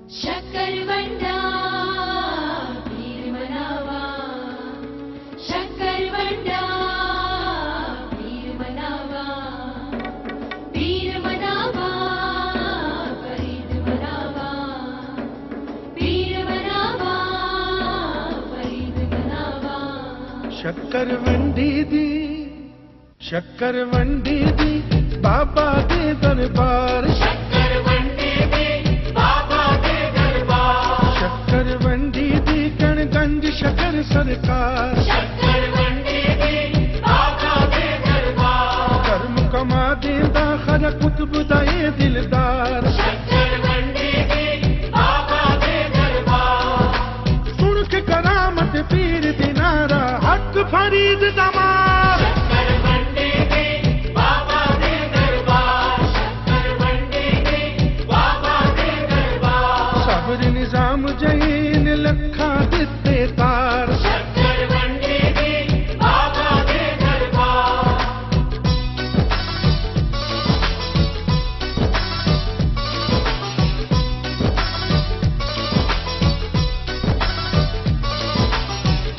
शक्करवंडा पीर मनावा, शक्करवंडा पीर मनावा, पीर मनावा फरीद मनावा, पीर मनावा फरीद मनावा। शक्करवंडी दी बाबा दे दरबार, शक्करवंडी दी बाबा दे दरबार, शक्करवंडी दी कणगंज शक्कर सरकार, शक्करवंडी दी बाबा दे दरबार, कर्म कमा देंदा खर कुतुब दा ए दिलदार, शक्करवंडी दी बाबा दे दरबार, सुन के करामत पीर दी नारा हक फरीद दा मार, शक्करवंडी दी बाबा दे दरबार, शक्करवंडी दी बाबा दे दरबार, सब्र निजाम जहीन लखा दिते तार, शक्करवंडी दी बाबा दे दरबार।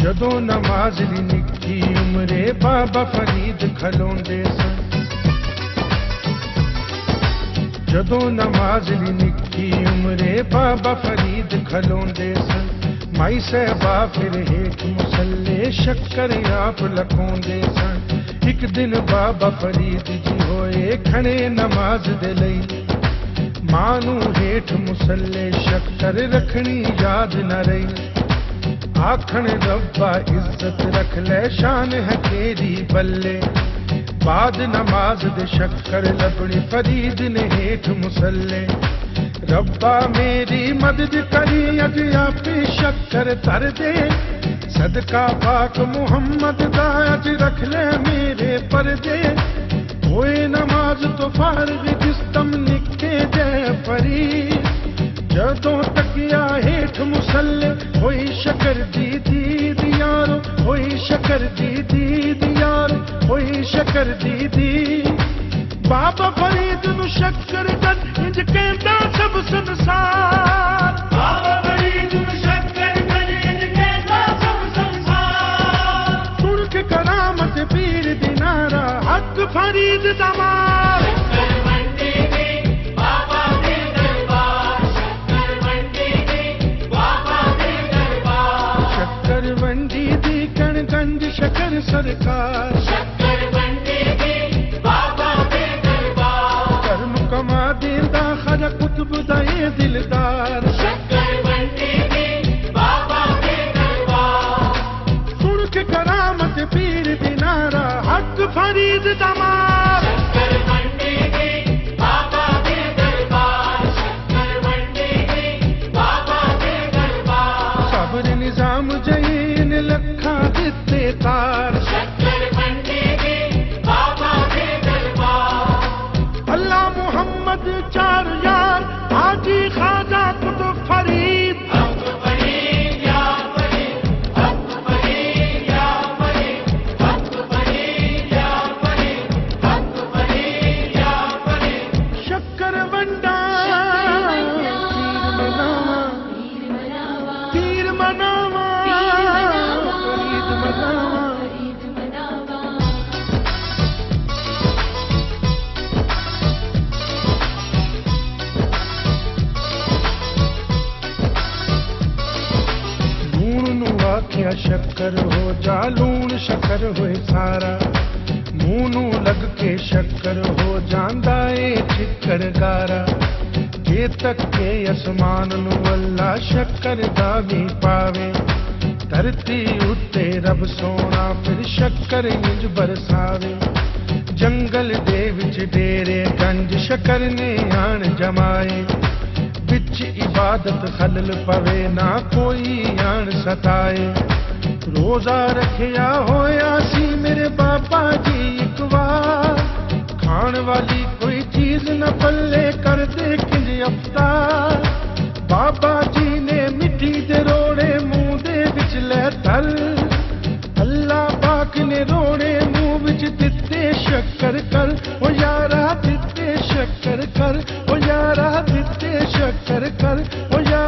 जदों नमाज दी निक्की उमरे बाबा फरीद खलोंदे सन, जदों नमाज दी निक्की उमरे बाबा फरीद खलोंदे सन, माई सहबा फिर हेठ मुसल्ले शक्कर आप लखोंदे सन। एक दिन बाबा फरीद जी होए खड़े नमाज दे लई, मां नूं हेठ मुसल्ले शक्कर रखनी याद न रही, आखण रब्बा इज्जत रख ले शान है तेरी बल्ले, बाद नमाज दे शक्कर लबड़ी फरीद ने हेठ मुसल्ले, रब्बा मेरी मदद करी अज आपे शक्कर तर दे, सदका पाक मुहम्मद दा अज रख ले मेरे पर्दे, होए नमाज तो फारग जिस्तम निके जय फरीद, जदों तकिया हेठ मुसल्ले होई शक्कर दी दीद यारो, होई शक्कर दी दीद यारो, होई शक्कर दी दीद। बाबा फरीद नु शक्कर गद इंज कहंदा सब संसार, बाबा फरीद नु शक्कर गद इंज कहंदा सब संसार, सुन के करामत पीर दी नारा हक फरीद दा मार, शक्करवंडी दी बाबा दे दरबार, शक्करवंडी दी बाबा दे दरबार, शक्करवंडी दी कणगंज शक्कर सरकार, शक्करवंडी दी बाबा दे दरबार, कर्म कमा देंदा खर कुतुब दा ए दिलदार, शक्करवंडी दी बाबा दे दरबार, सुन के करामत पीर दी नारा हक फरीद दा मार, शक्करवंडी दी बाबा दे दरबार, शक्करवंडी दी बाबा दे दरबार, सब्र निजाम जहीन लखा दिते तार, शक्करवंडी दी बाबा दे दरबार, अल्लाह मुहम्मद चार यार हाजी खाजा कुतुब फरीद, हक फरीद या फरीद, हक फरीद या फरीद, हक फरीद या फरीद, हक फरीद या फरीद, शक्करवंडा पीर मनावा, पीर मनावा फरीद मनावा। फरीद मनावा। लूण नू आख्या शक्कर हो जा लूण शक्कर होए सारा, मूंह नू लग के शक्कर हो जांदा ए चिक्कर गारा, जे तक के असमान नू अल्लाह शक्कर दा भी पावे, धरती उत्ते रब सोना फिर शक्कर इंज बरसावे, जंगल दे विच डेरे गंज शक्कर ने आन जमाए, बिच इबादत खलल पवे ना कोई आन सताए, रोजा रखिया होया सी मेरे बाबा जी एक बार, खान वाली कोई चीज न पल्ले कर दे किंज अफ्तार, बाबा जी ने मिट्टी दे रोड़े मुंह दे विच ले धर, अल्लाह पाक ने रोड़े मुंह विच दिते शक्कर कर, ओ यारा दिते शक्कर कर, ओ यारा दिते शक्कर कर, ओ यारा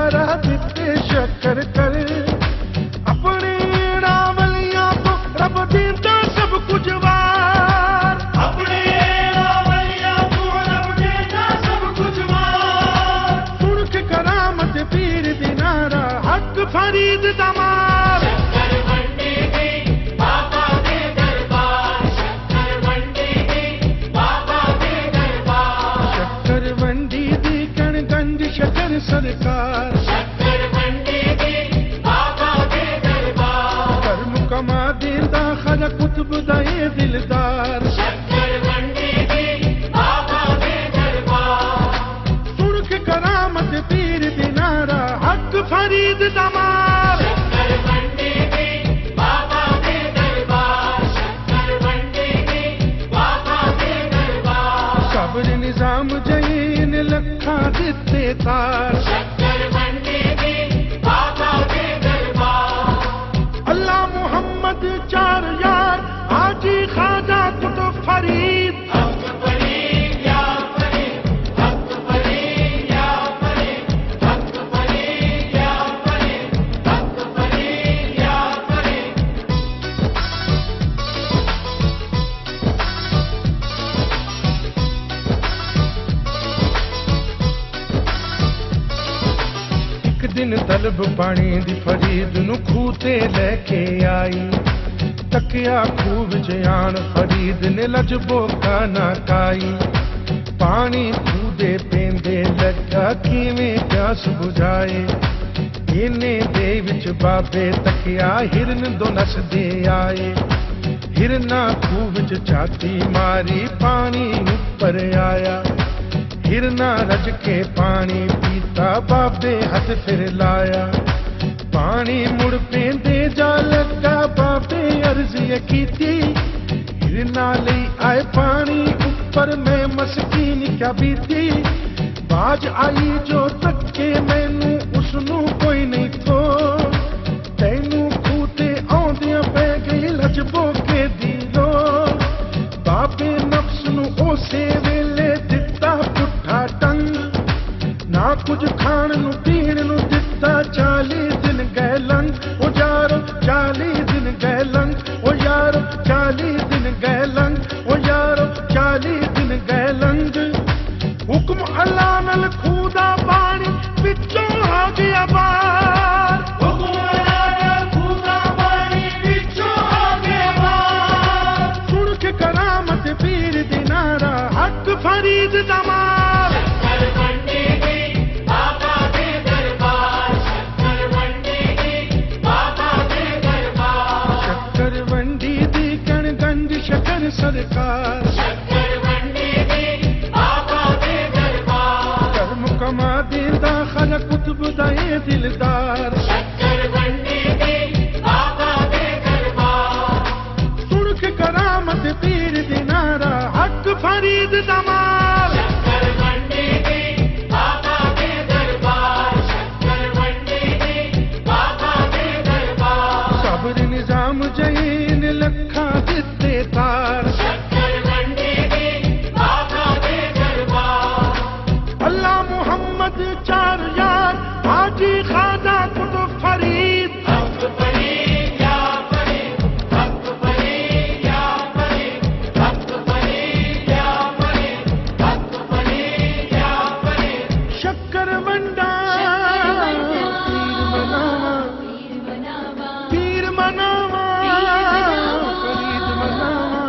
फरीद दमार शक्कर मंडी दी बाबा दे दरबार शक्कर मंडी दी बाबा दे दरबार शक्कर मंडी दी कणगंज शकर सरकार शक्कर मंडी दी बाबा दे दरबार कर मुकमा देंदा खजा कुतुब दाए दिलदार शक्कर मंडी दी बाबा दे दरबार सुन के करामत पीर दिनारा हक फरीद दमार शक्कर मंडी दी बाबा दे दरबार शक्कर मंडी दी बाबा दे दरबार सब्र निजाम जैन लखा दिते तार शक्कर मंडी दी बाबा दे दरबार अल्लाह मोहम्मद चार यार हाजी खाजा कुतुब फरीद हक फरीद या फरीद हक फरीद या फरीद हक फरीद या फरीद हक फरीद या फरीद एक दिन तलब पानी दी फरीद नु खूह ते लेके आई तकिया खूह विच आन फरीद ने लजबोका ना काई पानी खूह दे पेंदे लगा किवें प्यास बुझाए इने दे विच बाबे तकिया हिरन दो नसदे आए हिरना खूह विच छाती मारी पानी ऊपर आया हिरना रज के पानी पीता बाबे हथ फिर लाया पानी मुड़ पेंदे जा लगा बाबे अर्जी कीती हिरना लई आए पानी ऊपर मैं मस्कीन क्या बीती बाज आई जो तक्के मैनू उसनू कोई नहीं थो तैनू खूते आउंदियां पै गई लजबो के दी लो बाबे नफ्स नू उसे वेले दिता पुठा टंग ना कुछ खाण नू पीण नू दिता 40 दिन गए लंघ ओ यारो 40 दिन गए लंघ ओ यारो 40 दिन गए लंघ ओ यारो 40 दिन गए लंघ हुक्म अल्लाह नल खूदा पानी पिछों आ गया बार हुक्म अल्लाह खुदा पानी पिछों आ गया बार सुन के करामत पीर दिनारा हक फरीद दमार शक्कर मंडी दी बाबा दे दरबार शक्कर मंडी दी बाबा दे दरबार शक्कर मंडी दी कणगंज शकर सरकार शक्कर मंडी दी बाबा दे दरबार कर मुकमा देंदा खजा कुतुब दाए दिलदार शक्कर मंडी दी बाबा दे दरबार सुन के करामत पीर दिनारा हक फरीद दमार शक्कर मंडी दी बाबा दे दरबार शक्कर मंडी दी बाबा दे दरबार सब्र निजाम जैन लखा दिते तार शक्कर मंडी दी बाबा दे दरबार अल्लाह मोहम्मद चार यार हाजी खाजा कुतुब फरीद हक फरीद या फरीद हक फरीद या फरीद हक फरीद या फरीद हक फरीद या फरीद शक्कर मंडा पीर मनावा फरीद मनावा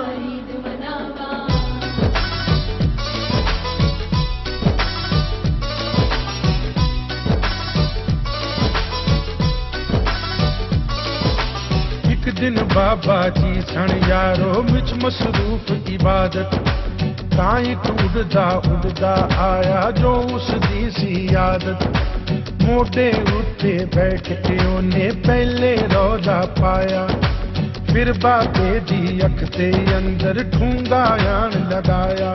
एक दिन बाबा जी सन यारो विच मसरूफ इबादत ताई उड़दा उड़दा आया जो उसदी सी आदत मोटे उत्ते बैठ के उन्हें पहले रौदा पाया फिर बाबे दी अख ते अंदर ठूंगा आन लगाया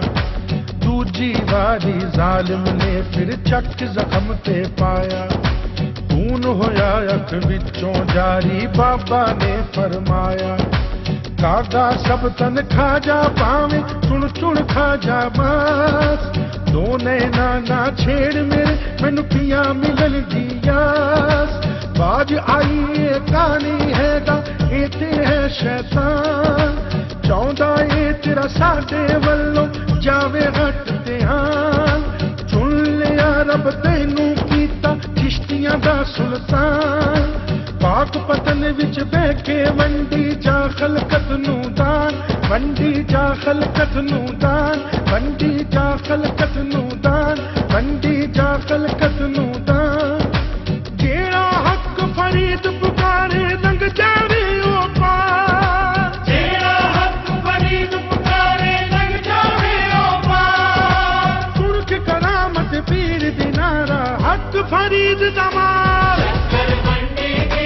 दूजी वारी जालिम ने फिर चक जख्म ते पाया खून होया अख विचों जारी बाबा ने फरमाया कागा सब तन खा जा पावे चुन चुन खा जा बस दो नैना ना छेड़ मेरे मैनू पिया मिलन दियास बाज आई ये कहानी हैगा इते है शैतान चाहुंदा ए तेरा साडे वल्लों जावे हट ध्यान चुन लिया रब तैनू कीता चिश्तियां दा सुल्तान पाक पतन विच बैके वंडी जा खलकत नू दान, वंडी जा खलकत नू दान, वंडी जा खलकत नू दान, वंडी जा खलकत नू दान। जेड़ा हक फरीद पुकारे लंघ जावे ओ पार, जेड़ा हक फरीद पुकारे लंघ जावे ओ पार। सुन के करामत पीर दी नारा हक फरीद दा मार। शक्कर मंडी दी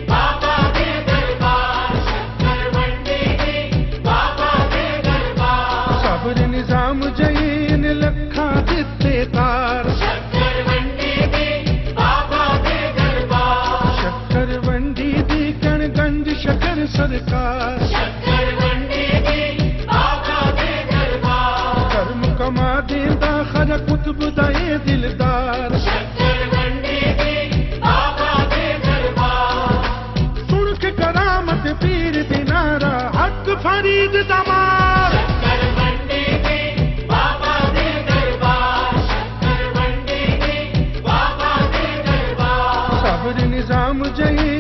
बाबा दे दरबार, शक्कर मंडी दी बाबा दे दरबार। सब्र निजाम जईन लखा दिते तार, शक्कर मंडी दी बाबा दे दरबार, शक्कर वंडी दी कणगंज शकर सरकार। शक्कर मंडी दी बाबा दे दरबार, कर्म कमा देंदा खर कुतुब दा ए दिलदार। शक्कर मंडी दी बाबा दे दरबार। सुन के करामत पीर दी नारा हक फरीद दा मार। शक्कर मंडी दी बाबा दे दरबार, शक्कर मंडी दी बाबा दे दरबार। सब्र निजाम जई